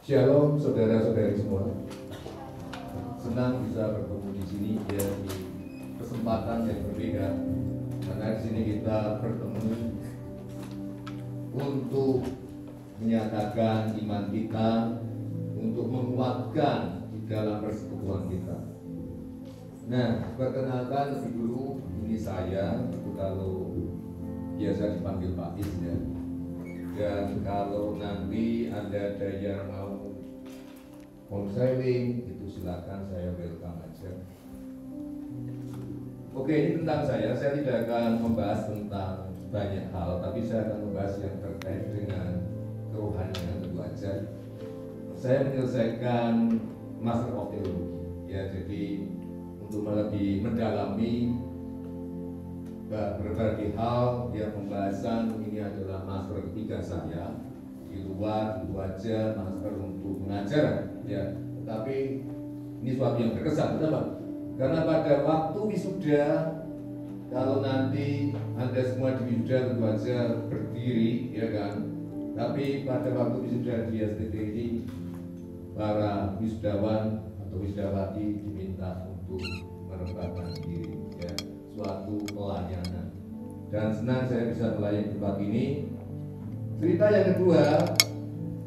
Shalom saudara-saudari semua. Senang bisa bertemu di sini ya, di kesempatan yang berbeda. Karena di sini kita bertemu untuk menyatakan iman kita, untuk menguatkan di dalam persekutuan kita. Nah, perkenalkan lebih dulu, ini saya, itu kalau biasa dipanggil Pak Is ya. Dan kalau nanti ada yang mau konseling, itu silakan, saya welcome aja. Oke, ini tentang saya tidak akan membahas tentang banyak hal, tapi saya akan membahas yang terkait dengan kerohanian tentu aja. Saya menyelesaikan Master of Theology, ya, jadi untuk lebih mendalami berbagai hal yang pembahasan ini adalah master ketiga saya. Di luar itu aja master untuk mengajar ya, tapi ini suatu yang berkesan. Kenapa? Karena pada waktu wisuda, kalau nanti Anda semua di wisuda tentu aja berdiri ya kan, tapi pada waktu wisuda di STT ini para wisudawan atau wisudawati diminta untuk merebahkan diri ya, suatu pelayanan. Dan senang saya bisa melayani tempat ini. Cerita yang kedua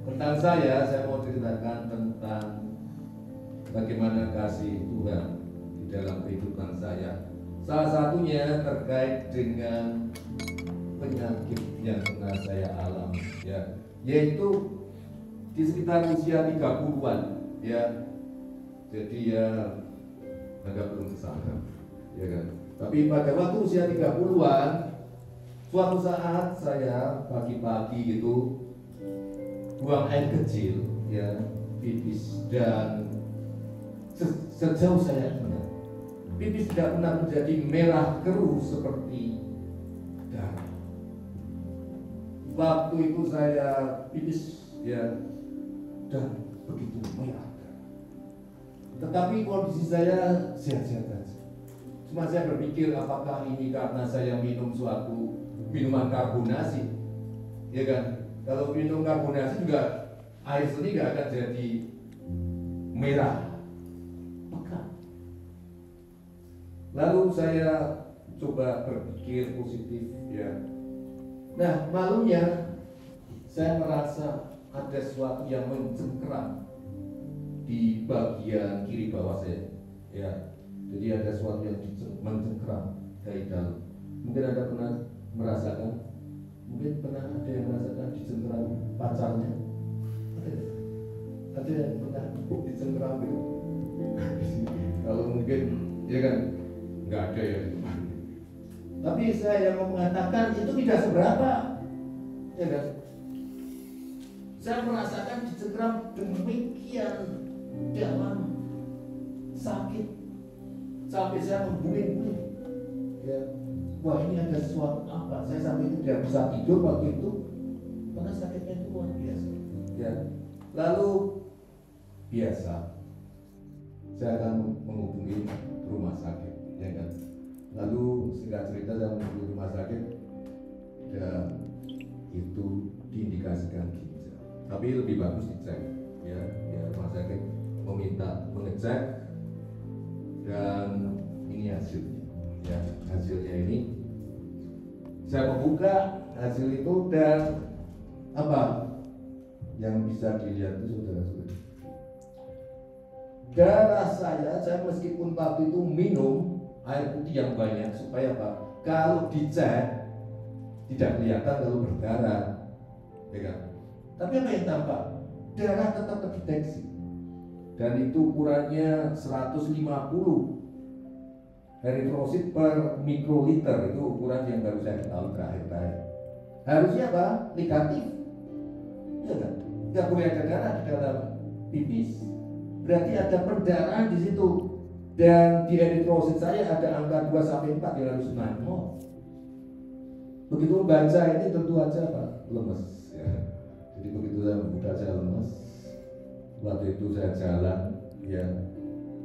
tentang saya mau ceritakan tentang bagaimana kasih Tuhan di dalam kehidupan saya. Salah satunya terkait dengan penyakit yang pernah saya alami ya, yaitu di sekitar usia 30-an ya. Jadi ya agak belum kesana ya kan. Tapi pada waktu usia 30-an, suatu saat saya pagi-pagi gitu buang air kecil ya, pipis, dan sejauh saya ingat, pipis tidak pernah menjadi merah keruh seperti darah. Waktu itu saya pipis ya, dan begitu merah. Tetapi kondisi saya sehat-sehat saja. Cuma saya berpikir, apakah ini karena saya minum suatu minuman karbonasi, ya kan? Kalau minum karbonasi juga air seni nggak akan jadi merah pekat. Lalu saya coba berpikir positif, ya. Nah, malunya saya merasa ada sesuatu yang mencengkeram di bagian kiri bawah saya, ya. Jadi ada sesuatu yang mencengkeram dari dalam. Mungkin Anda pernah merasakan, mungkin pernah ada yang merasakan dicengkeram pacarnya. Ada yang pernah dicengkeram itu? Kalau mungkin, ya kan, nggak ada ya. Tapi saya mau mengatakan itu tidak seberapa, ya kan? Saya merasakan dicengkeram demikian dalam, sakit, sampai saya membuing-buing ya. Wah, ini ada sesuatu apa? Saya sampai tidak bisa tidur waktu itu karena sakitnya itu luar biasa ya. Lalu biasa saya akan menghubungi rumah sakit ya kan. Lalu singkat cerita saya menghubungi rumah sakit dan itu diindikasikan ginjal, tapi lebih bagus dicek ya, rumah sakit meminta mengecek. Dan ini hasilnya ya, hasilnya ini saya membuka hasil itu, dan apa yang bisa dilihat itu, saudara-saudara, darah saya meskipun waktu itu minum air putih yang banyak supaya apa, kalau dicek tidak kelihatan kalau berdarah ya kan? Tapi apa yang tampak, darah tetap terdeteksi. Dan itu ukurannya 150 eritrosit per mikroliter. Itu ukuran yang baru saya tahu terakhir. Harusnya apa? Negatif, ya kan? Tidak boleh ada darah di dalam pipis. Berarti ada perdarahan di situ. Dan di eritrosit saya ada angka 2-4 yang harus naik. Begitu baca ini tentu aja Pak, lemes ya. Jadi begitu saya membuka, saya lemes. Waktu itu saya jalan ya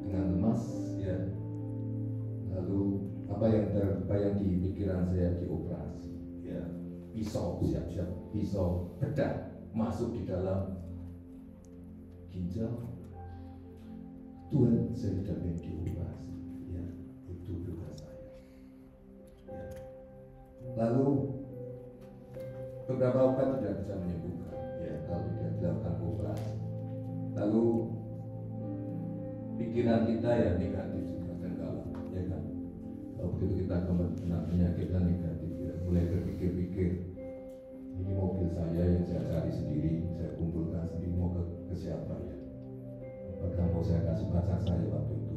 dengan lemas ya. Lalu apa yang terbayang di pikiran saya, dioperasi ya. Pisau, siap-siap pisau bedah masuk di dalam ginjal, Tuhan, saya tidak ingin dioperasi. Ya, itu doa saya. Ya. Lalu beberapa obat tidak bisa menyembuhkan, ya, kalau tidak dilakukan operasi. Lalu pikiran kita ya negatif juga tenggelam, ya kan? Kalau begitu kita kena penyakit negatif, ya, mulai berpikir-pikir, ini mobil saya yang saya cari sendiri, saya kumpulkan sendiri, mau ke siapa ya? Apakah mau saya kasih pacar saya waktu itu?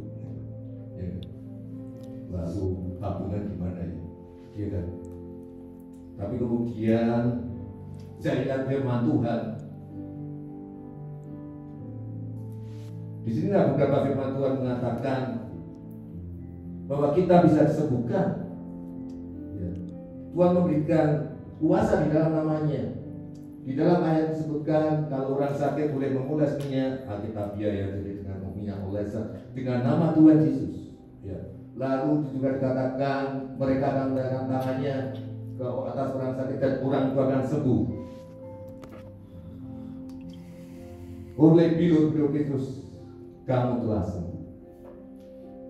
Ya. Lalu tabungan gimana ya? Ya kan? Tapi kemudian saya ingat firman Tuhan. Di sini ada beberapa firman Tuhan mengatakan bahwa kita bisa disembuhkan. Ya. Tuhan memberikan kuasa di dalam namanya. Di dalam ayat disebutkan kalau orang sakit boleh memoles minyak, Alkitabiah ya, jadi dengan minyak olesan dengan nama Tuhan Yesus. Ya. Lalu juga dikatakan mereka akan meletakkan tangannya ke atas orang sakit dan orang itu akan sembuh. Oleh bilu Kristus kamu telah sembuh.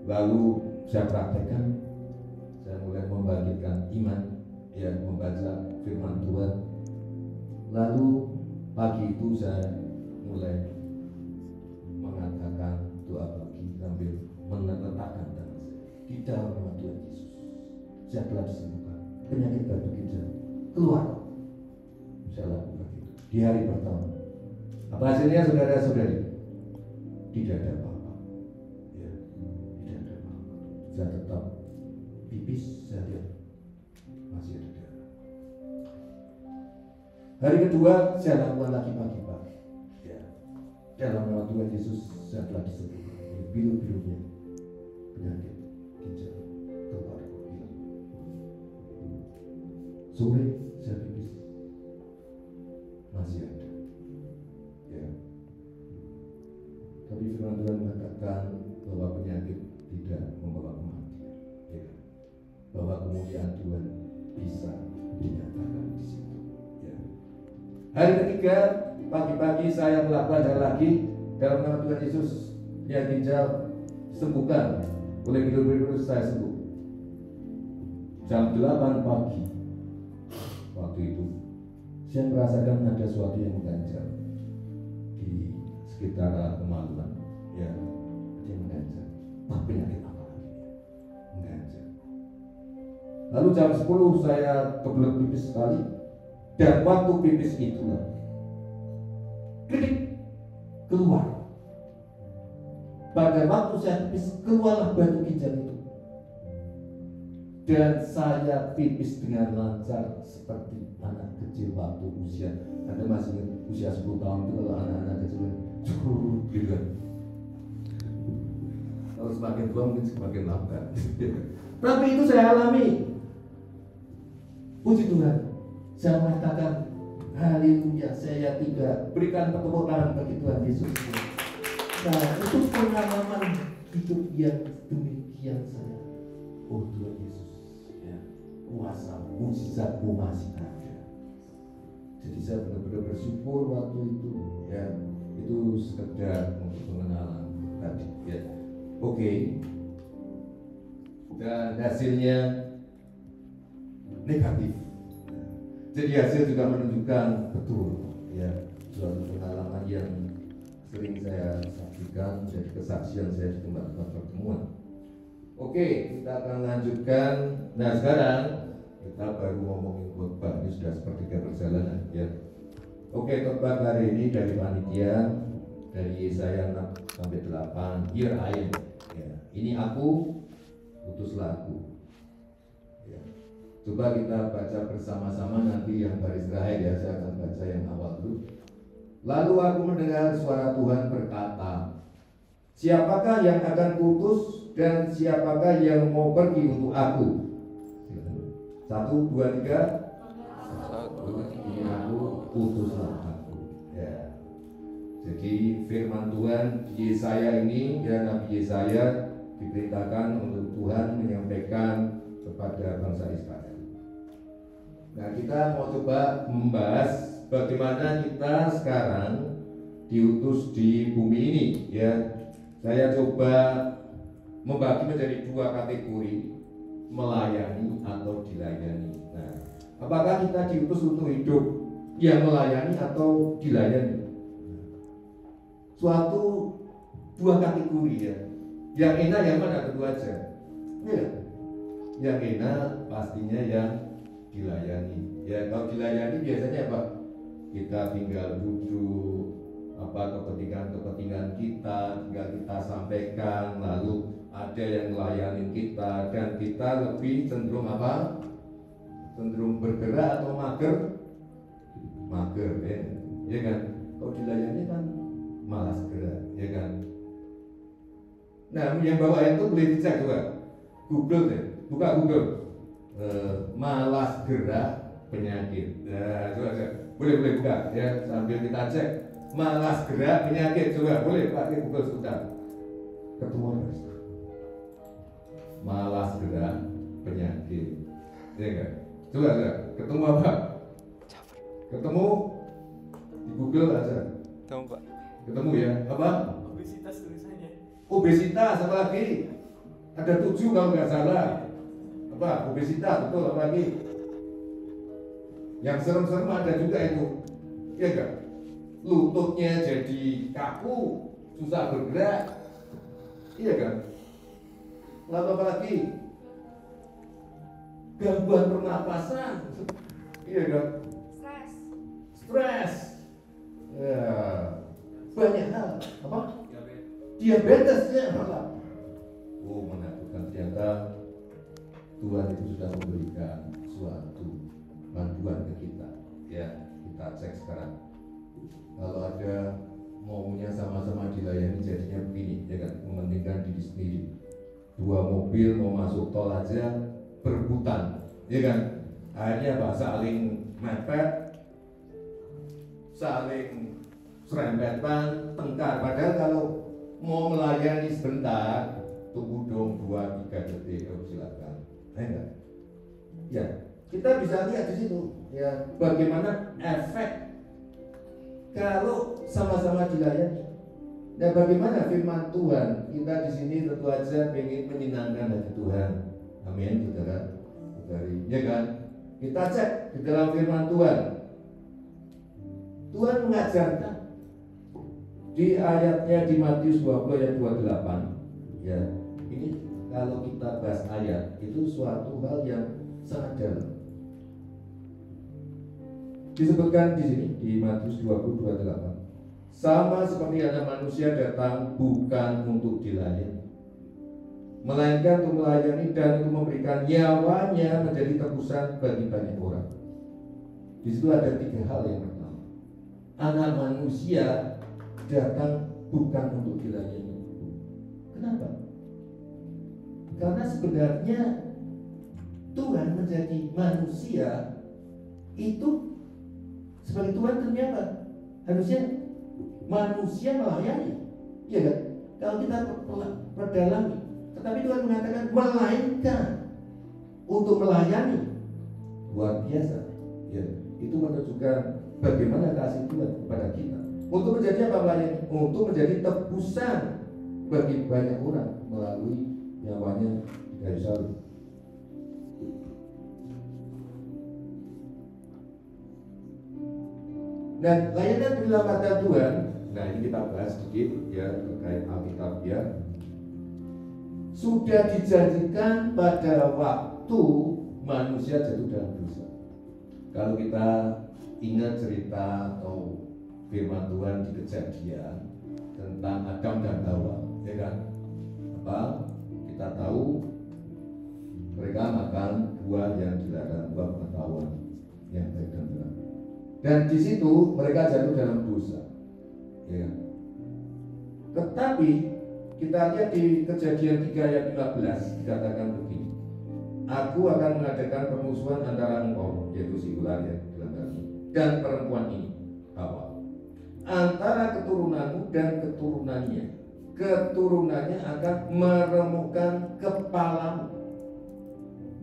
Lalu saya praktekkan, saya mulai membangkitkan iman, ya, membaca firman Tuhan. Lalu pagi itu saya mulai mengatakan doa pagi sambil meletakkan tangan saya di dalam nama Tuhan Yesus. Saya telah disembuhkan penyakit batu ginjal keluar. Saya lakukan itu di hari pertama. Apa hasilnya, saudara-saudari? Tidak ada apa-apa. Ya, tidak ada apa-apa. Saya tetap pipis, saya lihat masih ada darah. Hari kedua saya lakukan lagi pagi-pagi. Ya, dalam nama Tuhan Yesus saya telah disembuhkan oleh bilu-bilunya penyakit ginjal keluar. Sore saya pipis masih ada. Ya. Tapi firman Tuhan mengatakan bahwa penyakit tidak membawa kematian, ya. Bahwa kemuliaan Tuhan bisa dinyatakan di situ. Ya. Hari ketiga pagi-pagi saya melakukan hal lagi dalam nama Tuhan Yesus. Ya, ginjal sembuhkan oleh bilu-bilu saya sembuh. Jam 8 pagi waktu itu saya merasakan ada sesuatu yang mengganjal di sekitar alat kemaluan, ya, dia mengganjal. Penyakit apa lagi? Mengganjal. Lalu jam 10 saya kebelet pipis sekali, dan waktu pipis itulah klik keluar. Pada waktu saya pipis keluarlah batu ginjal itu, dan saya pipis dengan lancar seperti anak kecil waktu usia. Anda masih ingat usia 10 tahun itu kalau anak-anak kecil gitu kan. Kalau semakin tua mungkin semakin lambat. Tapi itu saya alami. Puji Tuhan. Saya mengatakan haleluya, saya tidak berikan tepuk tangan bagi Tuhan Yesus. Nah, itu pengalaman hidup yang demikian saya. Oh Tuhan Yesus, ya, kuasa mujizatmu masih ada. Jadi saya benar-benar bersyukur waktu itu, ya, itu sekedar untuk pengenalan tadi, ya. Oke. Dan hasilnya negatif. Jadi hasil juga menunjukkan betul, ya, suatu pengalaman yang sering saya saksikan menjadi kesaksian saya di tempat-tempat pertemuan. Oke, kita akan lanjutkan. Nah, sekarang kita baru ngomongin khotbah, ini sudah sepertiga perjalanan, ya. Oke, khotbah hari ini dari panitia, dari Yesaya 6 sampai 8. Here I am. Ya, ini aku, utuslah aku. Ya. Coba kita baca bersama-sama, nanti yang baris terakhir, ya, saya akan baca yang awal dulu. Lalu aku mendengar suara Tuhan berkata, siapakah yang akan kuutus dan siapakah yang mau pergi untuk aku? 1, 2, 3. Ini aku, utuslah aku. Ya. Jadi firman Tuhan Yesaya ini, ya, Nabi Yesaya diperintahkan untuk Tuhan menyampaikan kepada bangsa Israel. Nah, kita mau coba membahas bagaimana kita sekarang diutus di bumi ini, ya. Saya coba membagi menjadi dua kategori, melayani atau dilayani. Nah, apakah kita diutus untuk hidup yang melayani atau dilayani? Suatu dua kategori, ya. Yang enak yang mana? Tentu aja. Ya. Yang enak pastinya yang dilayani. Ya, kalau dilayani biasanya apa? Kita tinggal duduk, kepentingan kita tinggal kita sampaikan, lalu ada yang melayani kita, dan kita lebih cenderung apa? Cenderung bergerak atau mager, ya kan? Kalau dilayani kan malas gerak, ya kan? Nah, yang bawah itu boleh dicek juga, Google deh, buka Google, malas gerak penyakit. Nah, coba. Boleh buka, ya, sambil kita cek malas gerak penyakit, coba boleh pakai Google sebentar. Ketemu malas gerak penyakit, ya kan? Coba ketemu apa? Ketemu di Google aja. Ketemu Pak. Ketemu ya, apa? Obesitas tulisannya. Obesitas, apa lagi? Ada 7 kalau nggak salah. Apa? Obesitas, betul, apa lagi? Yang serem-serem ada juga itu, ya kan? Lututnya jadi kaku, susah bergerak, iya kan? Lalu apa lagi? Gangguan pernapasan, iya kan? Stres, ya, banyak hal, apa? Diabetes, ya, apa? Oh, menakutkan, ternyata Tuhan itu sudah memberikan suatu bantuan ke kita, ya. Kita cek sekarang. Kalau ada maunya sama-sama dilayani jadinya begini, ya kan? Mementingkan diri sendiri. 2 mobil mau masuk tol aja berebutan, ya kan? Akhirnya apa? Saling mepet, saling serempetan, tengkar. Padahal kalau mau melayani sebentar, tunggu dong 2-3 detik, silakan. Enggak? Ya, kita bisa lihat di situ, ya, bagaimana efek kalau sama-sama dilayani. Nah, bagaimana firman Tuhan? Kita di sini tentu aja ingin menyenangkan hati Tuhan. Amin, saudara. Ya kan? Kita cek di dalam firman Tuhan. Tuhan mengajarkan di ayatnya di Matius 20 ayat 28. Ya, ini kalau kita bahas ayat itu suatu hal yang sangat dalam. Disebutkan di sini di Matius 20:28. Sama seperti Anak Manusia datang bukan untuk dilayani, melainkan untuk melayani dan untuk memberikan nyawanya menjadi tebusan bagi banyak orang. Di situ ada 3 hal yang pertama. Anak Manusia datang bukan untuk dilayani. Kenapa? Karena sebenarnya Tuhan menjadi manusia itu sebagai Tuhan ternyata harusnya manusia melayani, ya kan? Kalau kita perdalami, tetapi Tuhan mengatakan melainkan untuk melayani. Luar biasa, ya. Itu menunjukkan bagaimana kasih Tuhan kepada kita. Untuk menjadi apa melayani? Untuk menjadi tebusan bagi banyak orang melalui nyawanya dari salib. Dan layanan penyelamatan Tuhan, nah ini kita bahas sedikit ya terkait Alkitab ya. Sudah dijanjikan pada waktu manusia jatuh dalam dosa. Kalau kita ingat cerita atau firman Tuhan di Kejadian tentang Adam dan Hawa, ya kan? Apa? Kita tahu mereka makan buah yang dilarang, buah pengetahuan yang baik dan benar. Dan di situ mereka jatuh dalam dosa, ya. Tetapi kita lihat di Kejadian 3 ayat 15 dikatakan begini, Aku akan mengadakan permusuhan antara engkau, yaitu singular ya, dan perempuan ini, Hawa, antara keturunanmu dan keturunannya. Keturunannya akan meremukkan kepalamu.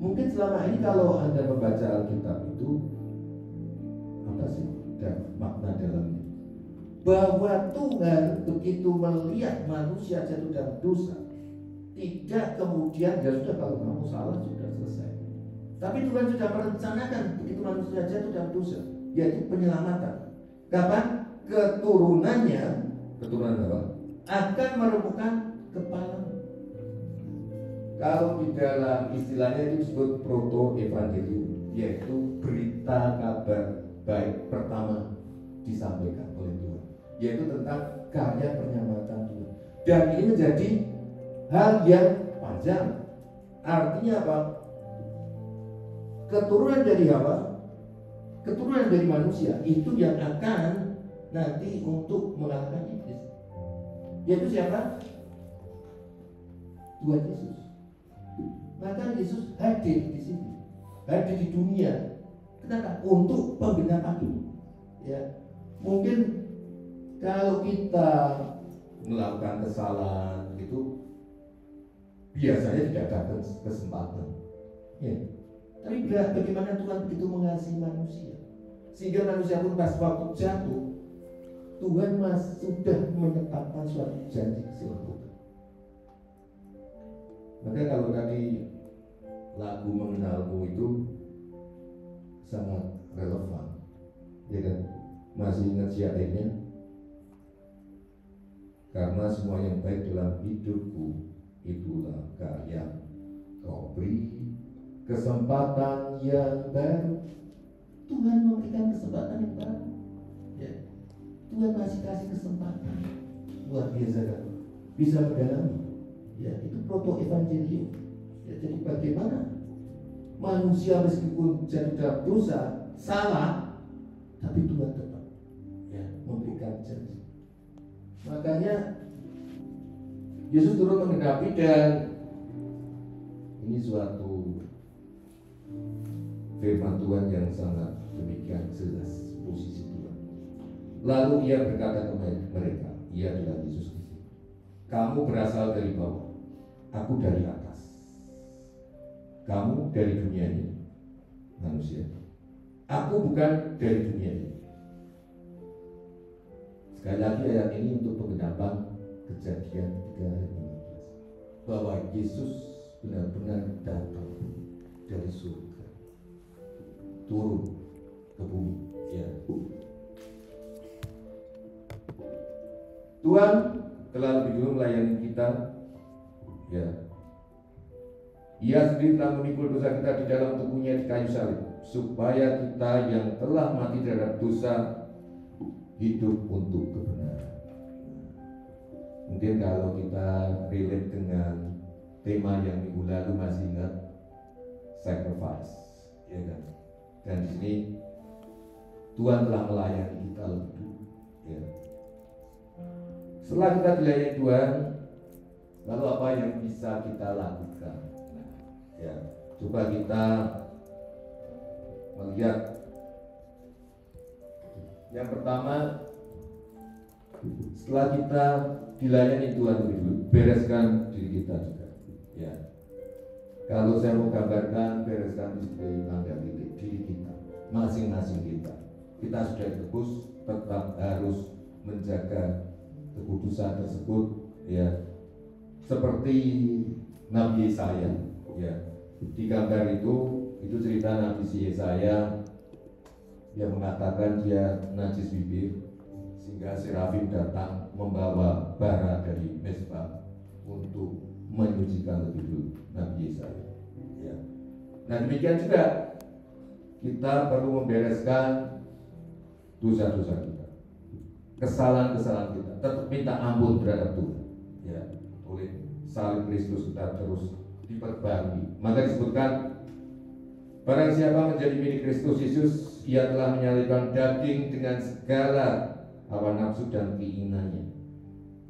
Mungkin selama ini kalau Anda membaca Alkitab itu apa sih makna dalamnya? bahwa Tuhan begitu melihat manusia jatuh dalam dosa, tidak kemudian ya sudah, kalau kamu salah sudah selesai. Tapi Tuhan sudah merencanakan begitu manusia jatuh dalam dosa, yaitu penyelamatan. Kapan? Keturunannya Keturunan apa? akan menemukan kepala. Kalau di dalam istilahnya itu disebut proto evangelium, yaitu berita kabar baik pertama disampaikan oleh Tuhan, yaitu tentang karya penyelamatan Tuhan. Dan ini menjadi hal yang panjang. Artinya apa? Keturunan dari Hawa, keturunan dari manusia itu yang akan nanti untuk mengalahkan iblis. Yaitu siapa? Tuhan Yesus. Maka Yesus hadir di sini, hadir di dunia. Kenapa? Untuk pembenaran itu. Ya, mungkin kalau kita melakukan kesalahan itu biasanya tidak ada kesempatan. Ya. Tapi bagaimana Tuhan begitu mengasihi manusia, sehingga manusia pun pas waktu jatuh, Tuhan sudah menetapkan suatu janji keselamatan. Maka kalau tadi lagu Mengenalmu itu sangat relevan, ya kan? Masih ingat syairnya? Karena semua yang baik dalam hidupku itulah karya kau beri kesempatan yang baru. Tuhan memberikan kesempatan yang baru. Ya. Tuhan masih kasih kesempatan. Luar biasa kan? Bisa mendalami. Ya, itu proto evangelium. Ya, jadi bagaimana manusia meskipun jatuh dalam dosa, salah, tapi Tuhan tetap ya memberikan janji. Makanya Yesus turun menggenapi, dan ini suatu firman Tuhan yang sangat demikian jelas posisi Tuhan. Lalu ia berkata kepada mereka, ia adalah Yesus Kristus, kamu berasal dari bawah, aku dari atas. Kamu dari dunia ini, manusia. Aku bukan dari dunia ini. Sekali lagi ayat ini untuk penggenapan Kejadian 3:15, bahwa Yesus benar-benar datang dari surga turun ke bumi. Ya. Tuhan telah lebih dulu melayani kita. Ya. Ia sendiri telah memikul dosa kita di dalam tubuhnya di kayu salib, supaya kita yang telah mati terhadap dosa hidup untuk kebenaran. Mungkin kalau kita relate dengan tema yang minggu lalu masih ingat, sacrifice, ya kan? Dan di sini Tuhan telah melayani kita lebih dulu. Ya. Setelah kita dilayani Tuhan, lalu apa yang bisa kita lakukan? Ya, coba kita melihat. Yang pertama, setelah kita dilayani Tuhan lebih dulu, bereskan diri kita juga. Ya, kalau saya mau gambarkan, bereskan diri tangga diri kita, masing-masing kita. Kita sudah ditebus, tetap harus menjaga kekudusan tersebut. Ya, seperti Nabi Yesaya. Ya, di gambar itu cerita Nabi Yesaya yang mengatakan dia najis bibir, sehingga serafim datang membawa bara dari mezbah untuk menyucikan lebih dulu Nabi Yesaya. Ya. Nah demikian juga kita perlu membereskan dosa-dosa kita, kesalahan-kesalahan kita, tetap minta ampun terhadap Tuhan. Ya, oleh salib Kristus kita terus diperbarui. Maka disebutkan, barang siapa menjadi milik Kristus Yesus, ia telah menyalibkan daging dengan segala hawa nafsu dan keinginannya.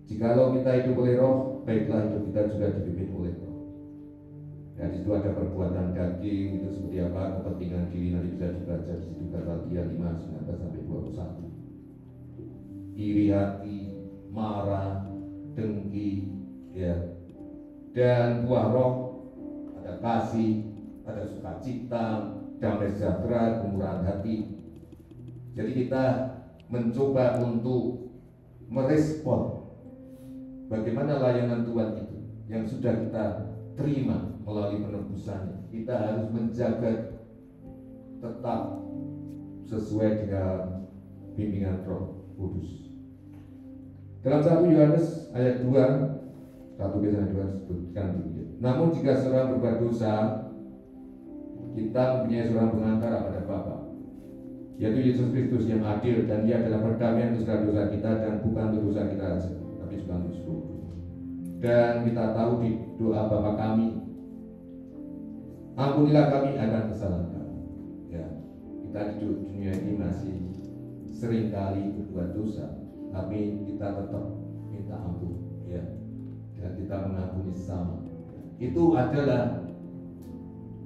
Jikalau kita hidup oleh Roh, baiklah hidup kita juga dipimpin oleh Roh. Dan di situ ada perbuatan daging itu seperti apa, kepentingan diri, nanti bisa dibaca di situ Galatia 5:19-21. Iri hati, marah, dengki, ya. Dan buah Roh ada kasih, ada sukacita, damai sejahtera, kemurahan hati. Jadi kita mencoba untuk merespon bagaimana layanan Tuhan itu yang sudah kita terima melalui penebusannya. Kita harus menjaga tetap sesuai dengan bimbingan Roh Kudus. Dalam 1 Yohanes ayat 2, 1 ayat 2 disebutkan begini. Namun jika seorang berbuat dosa, kita mempunyai seorang pengantara pada Bapa, yaitu Yesus Kristus yang adil, dan Dia adalah perdamaian untuk segala dosa kita, dan bukan untuk dosa kita saja, tapi juga untuk seluruh dunia. Dan kita tahu di doa Bapa kami, ampunilah kami akan kesalahan kami. Ya, kita di dunia ini masih seringkali berbuat dosa, tapi kita tetap minta ampun, ya, dan kita mengampuni sesama. Itu adalah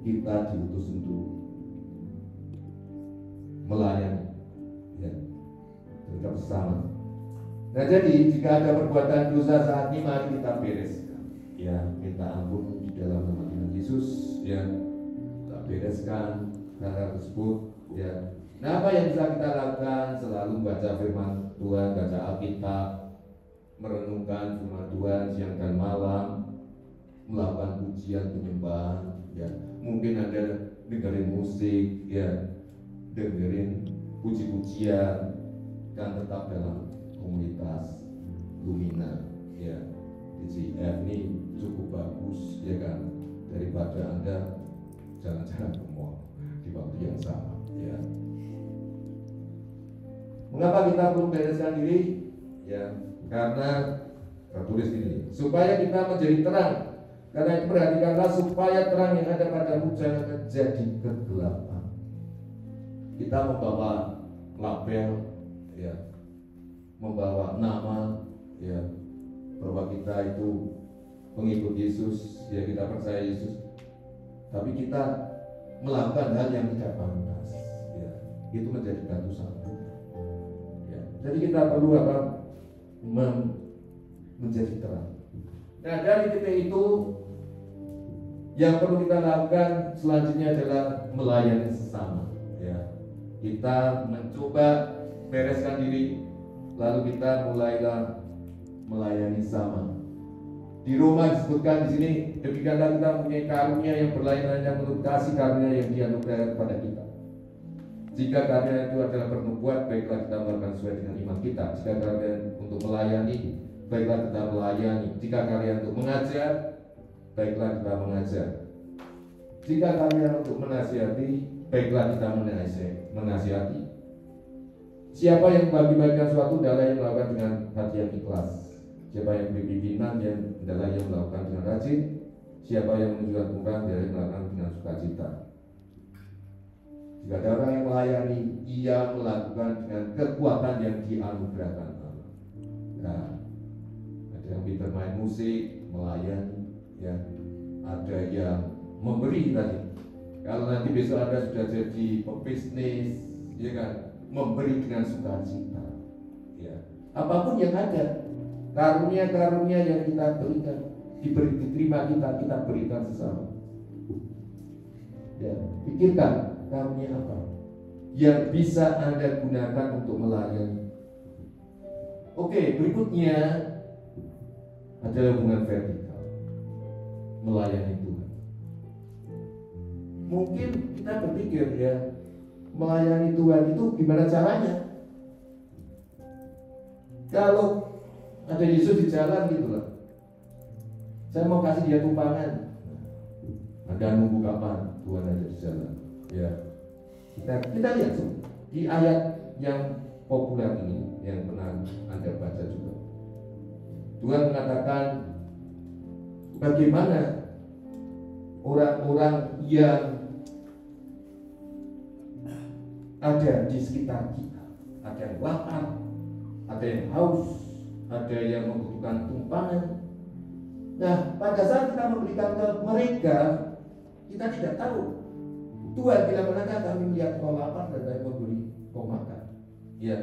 kita diutus untuk melayani, ya, terhadap sesama. Nah, jadi jika ada perbuatan dosa saat ini, mari kita bereskan, ya, minta ampun di dalam nama Tuhan Yesus, ya, kita bereskan hal tersebut, ya. Nah, apa yang bisa kita lakukan? Selalu baca firman Tuhan, baca Alkitab, merenungkan firman Tuhan siang dan malam, melakukan pujian penyembahan, ya. Mungkin ada dengerin musik, ya, dengerin puji-pujian, dan tetap dalam komunitas Lumina, ya. DCF ini cukup bagus, ya kan, daripada Anda jalan-jalan ke mall di waktu yang sama, ya. Mengapa kita perlu bereskan diri? Ya, karena tertulis ini, supaya kita menjadi terang. Karena itu perhatikanlah, supaya terang yang ada padamu jangan menjadi kegelapan. Kita membawa label, ya, membawa nama, ya, bahwa kita itu pengikut Yesus, ya, kita percaya Yesus, tapi kita melakukan hal yang tidak pantas, ya, itu menjadikan dosa. Ya, jadi kita perlu apa? Menjadi terang. Nah, dari titik itu yang perlu kita lakukan selanjutnya adalah melayani sesama, ya. Kita mencoba bereskan diri, lalu kita mulailah melayani sesama. Di Roma disebutkan di sini, demikianlah kita mempunyai karunia yang berlainan yang menurut kasih karunia yang dianugerahkan kepada kita. Jika karunia itu adalah bernubuat, baiklah kita melakukan sesuai dengan iman kita. Jika karunia untuk melayani, baiklah kita melayani. Jika karunia untuk mengajar, baiklah kita mengajar. Jika karunia untuk menasihati, baiklah kita menasihati. Siapa yang bagi-bagikan suatu adalah yang melakukan dengan hati yang ikhlas. Siapa yang beri pimpinan adalah yang melakukan dengan rajin. Siapa yang menunjukkan kurang adalah yang melakukan dengan sukacita. Jika ada orang yang melayani, ia melakukan dengan kekuatan yang dianugerahkan Allah. Nah, ada yang pintar main musik, melayani, ya. Ada yang memberi tadi. Kalau nanti besok Anda sudah jadi pebisnis, ya kan, memberi dengan sukacita, ya. Apapun yang ada, karunia-karunia yang kita berikan, diterima kita berikan sesama. Ya, pikirkan karunia apa yang bisa Anda gunakan untuk melayani. Oke, berikutnya adalah hubungan vertikal, melayani Tuhan. Mungkin kita berpikir, ya, melayani Tuhan itu gimana caranya? Kalau ada Yesus di jalan gitu loh, saya mau kasih dia tumpangan, Anda nunggu kapan Tuhan ada di jalan? Ya, kita lihat di ayat yang populer ini yang pernah Anda baca juga. Tuhan mengatakan bagaimana orang-orang yang ada di sekitar kita, ada yang lapar, ada yang haus, ada yang membutuhkan tumpangan. Nah, pada saat kita memberikan ke mereka, kita tidak tahu Tuhan bila manakah kami melihat kau lapar dan kami memberi kau makan. Ya.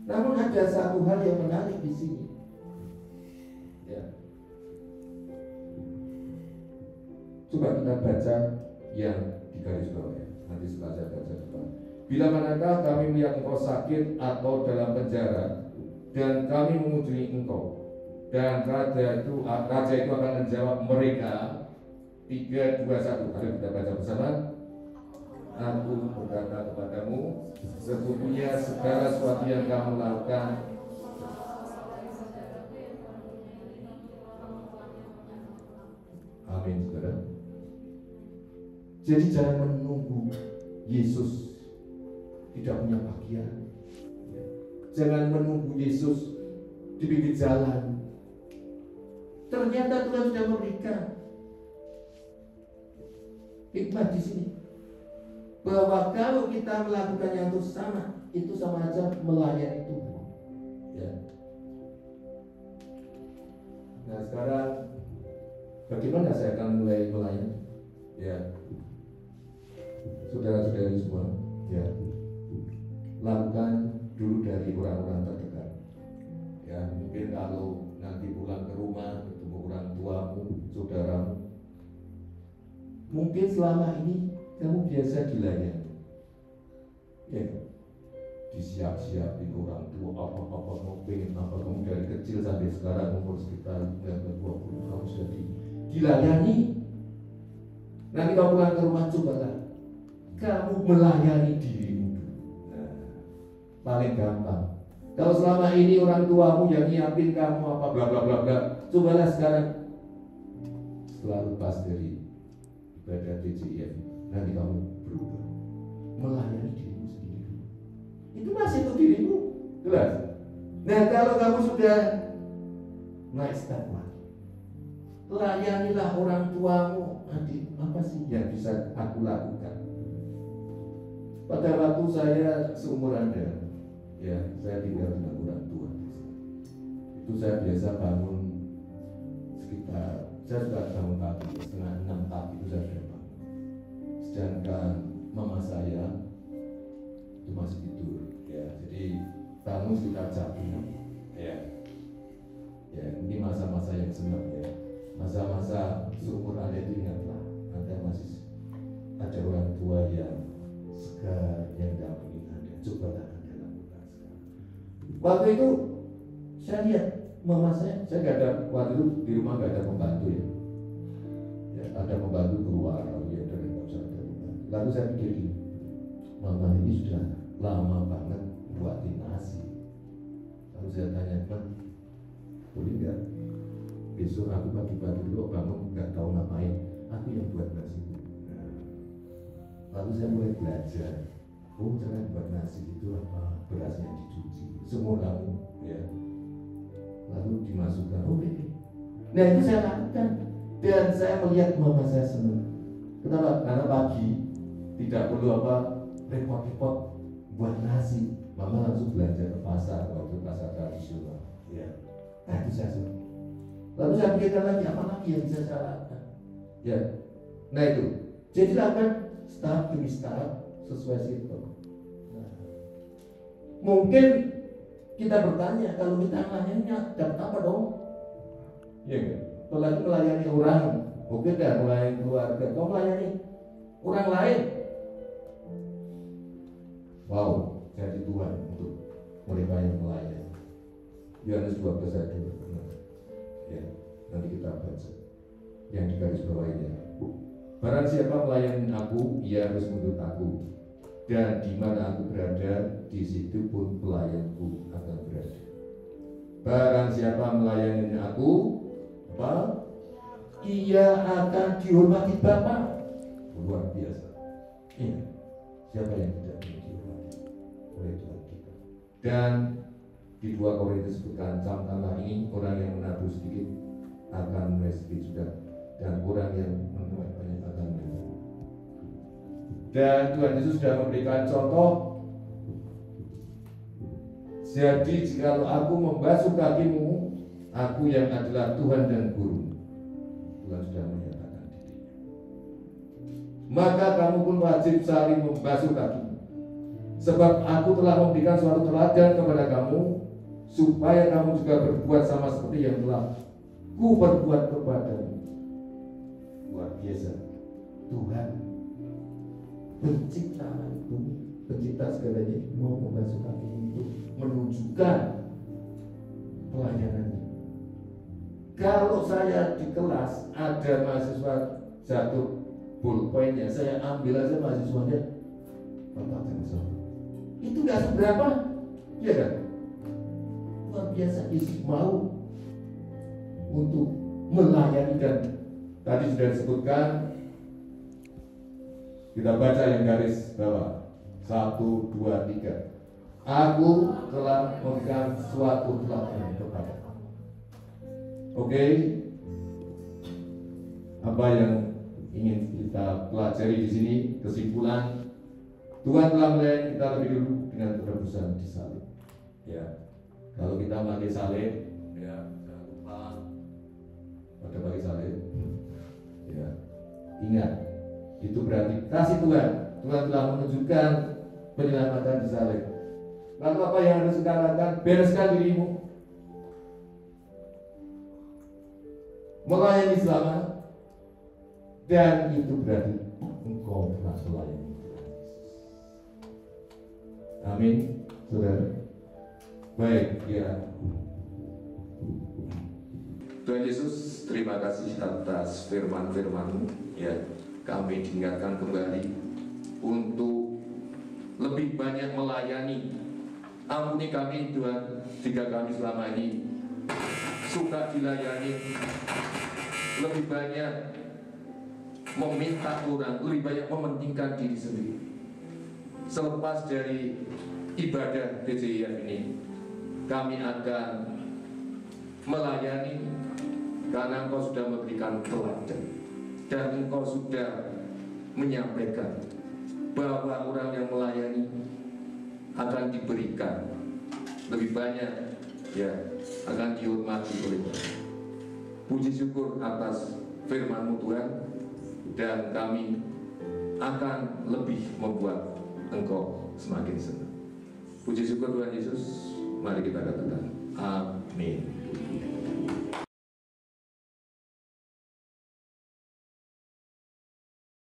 Namun ada satu hal yang menarik di sini. Ya. Coba kita baca yang di garis bawah, ya. Nanti setelah saya baca depan. Bila manakah kami melihat engkau sakit atau dalam penjara, dan kami mengunjungi engkau. Dan raja itu akan menjawab mereka 3, 2, 1. Mari kita baca bersama. Aku berkata kepadamu, sesungguhnya segala sesuatu yang kamu lakukan. Amin, saudara. Jadi jangan menunggu Yesus tidak punya bagian. Jangan menunggu Yesus di pinggir jalan. Ternyata Tuhan sudah memberikan hikmat di sini, bahwa kalau kita melakukan yang sama, itu sama aja melayani Tuhan. Ya. Nah sekarang bagaimana saya akan mulai melayani? Ya, saudara-saudari semua, ya, lakukan dulu dari orang-orang terdekat. Ya, mungkin kalau nanti pulang ke rumah ketemu orang tuamu, saudaramu, mungkin selama ini kamu biasa dilayani, ya, disiap-siapin orang tua apa-apa mau pengen apa, kamu dari kecil sampai sekarang umur sekitar 20 kamu sudah dilayani. Nanti kamu pulang ke rumah, cobalah kamu melayani dirimu. Nah, paling gampang. Kalau selama ini orang tuamu yang nyiapin kamu apa bla bla bla bla, cobalah sekarang setelah lepas dari ibadah TJF, nanti kamu berubah melayani dirimu sendiri. Itu masih untuk dirimu, jelas. Nah kalau kamu sudah naik step lagi, layanilah orang tuamu. Adik, apa sih yang bisa aku lakukan? Pada waktu saya seumur Anda, ya, saya tinggal dengan orang tua. Itu saya biasa bangun sekitar, saya sudah bangun pagi, setengah 6 pagi itu saya sudah bangun. Sedangkan mama saya itu masih tidur, ya. Jadi bangun sekitar jam 6, ya. Ya, ini masa-masa yang senang, ya. Masa-masa seumur Anda itu ingatlah, Anda masih ada orang tua yang segar, yang dampingin Anda. Cobalah Anda lakukan sekarang. Waktu itu saya lihat mama saya nggak ada, waktu itu di rumah nggak ada pembantu, ya. Ya, ada pembantu keluar, ya, dari nggak usah ada pembantu. Lalu saya pikir gini, mama ini sudah lama banget buatin nasi. Lalu saya tanya, "Ma, boleh nggak besok aku pagi-pagi dulu bangun nggak tahu ngapain, aku yang buat nasi." Nah, lalu saya mulai belajar. Oh, cara buat nasi itu apa? Berasnya dicuci, semua kamu, ya. Lalu dimasukkan. Oke. Nah itu saya lakukan dan saya melihat mama saya senang. Kenapa? Karena pagi tidak perlu apa repot-repot buat nasi. Mama langsung belanja ke pasar, waktu pasar tradisional. Ya. Nah itu saya senang. Lalu saya pikirkan lagi, apa lagi yang bisa saya lakukan? Ya, nah itu. Jadi lakukan tahap demi tahap sesuai situ. Nah, mungkin kita bertanya, kalau kita melayaninya dapat apa dong? Ya kan? Apalagi melayani orang, mungkin dah melayani keluarga, kau melayani orang lain. Wow, jadi Tuhan untuk mereka yang melayani. Yohanes 12 ayat 2. Ya, nanti kita baca yang di garis bawahnya. Barang siapa melayani aku, ia harus menurut aku, dan di mana aku berada, di situ pun pelayanku akan berada. Barang siapa melayani aku, apa? Ia akan dihormati Bapa. Luar biasa. Ini siapa yang tidak dihormati oleh Tuhan kita? Dan di 2 Korintus disebutkan, camkanlah ini, orang yang menabur sedikit akan menuai sedikit juga, dan orang yang menuai banyak akan menuai banyak. Dan Tuhan Yesus sudah memberikan contoh. Jadi jikalau aku membasuh kakimu, aku yang adalah Tuhan dan Guru. Tuhan sudah menyatakan dirinya. Maka kamu pun wajib saling membasuh kakimu, sebab aku telah memberikan suatu teladan kepada kamu, supaya kamu juga berbuat sama seperti yang telah ku berbuat kepadamu. Luar biasa. Tuhan pencipta bumi, pencipta segalanya, mau membasuh kaki itu menunjukkan pelayanannya. Kalau saya di kelas ada mahasiswa satu pulpennya, saya ambil aja mahasiswanya, Bapak Jackson. Itu nggak seberapa, ya kan? Luar biasa isi mau untuk melayani. Dan tadi sudah disebutkan, kita baca yang garis bawah 1, 2, 3. Aku telah memberikan suatu teladan kepada kamu. Oke, apa yang ingin kita pelajari di sini? Kesimpulan, Tuhan telah melayani kita lebih dulu dengan penebusan di salib. Ya, kalau kita pakai salib, ya jangan lupa pada pakai salib. Ya, ingat, itu berarti kasih Tuhan. Tuhan telah menunjukkan penyelamatan di salib. Lalu apa yang harus kita lakukan? Bereskan dirimu, melayani selama, dan itu berarti engkau telah melayani Tuhan Yesus. Amin, saudara. Baik, ya. Tuhan Yesus, terima kasih atas firman-firman-Mu. Ya, kami diingatkan kembali untuk lebih banyak melayani. Ampuni kami Tuhan, jika kami selama ini suka dilayani, lebih banyak meminta orang, lebih banyak mementingkan diri sendiri. Selepas dari ibadah DJIF ini, kami akan melayani karena Engkau sudah memberikan teladan dan Engkau sudah menyampaikan bahwa orang yang melayani akan diberikan lebih banyak, ya, akan dihormati oleh Tuhan. Puji syukur atas firman-Mu Tuhan, dan kami akan lebih membuat Engkau semakin senang. Puji syukur Tuhan Yesus, mari kita katakan amin.